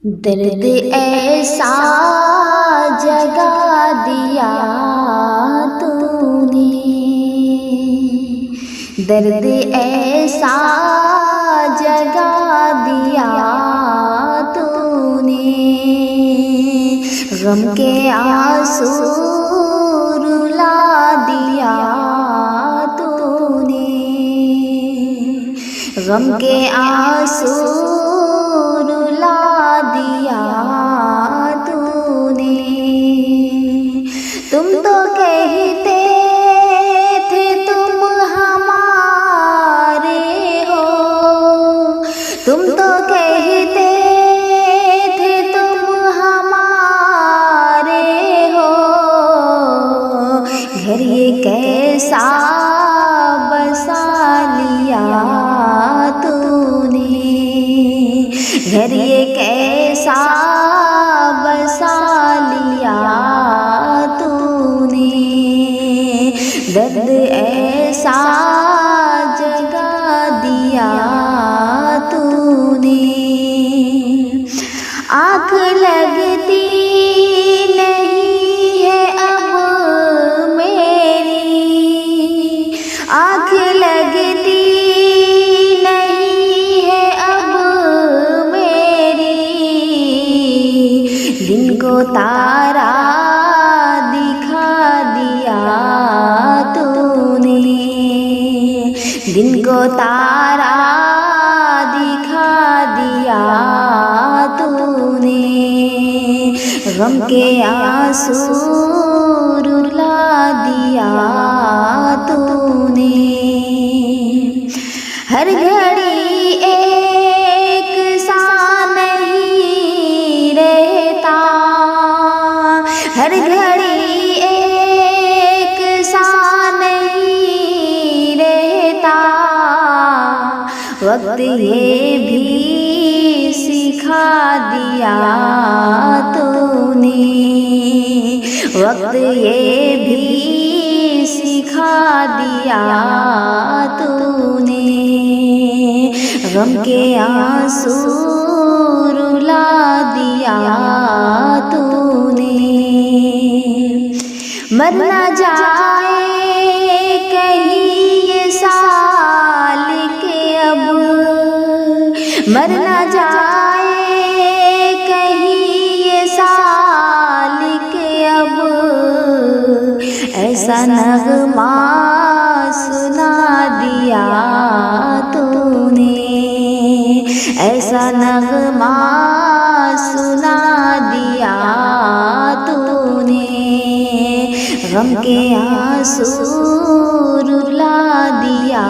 दर्द ऐसा जगा दिया तूने, दर्द ऐसा जगा दिया तूने, गम के आंसू रुला दिया तूने, गम के आंसू रुला दिया तूने। तुम तो कहते थे तुम हमारे हो, तुम तो कहते थे तुम हमारे हो, घर ये कैसा बसा लिया तूने, घर ये कैसा बसा लिया तूने, दर्द ऐसा जगा दिया तूने। आँख लगती नहीं है अब मेरी, आँख लगती दिन को तारा दिखा दिया तूने, दिन को तारा दिखा दिया तूने, गम के आंसू रुला दिया तूने। हर घड़ी एक सा नहीं रहता, हर घड़ी एक सा नहीं रहता, वक्त ये भी सिखा दिया तूने, वक्त ये भी सिखा दिया तूने, गम के आंसू रुला दिया तूने। मर न जाए कहीं ये साल के अब, मर न जाए कहीं ये साल के अब, ऐसा नगमा सुना दिया तूने, ऐसा नगमा सुना दिया तूने, गम के आंसू रुला दिया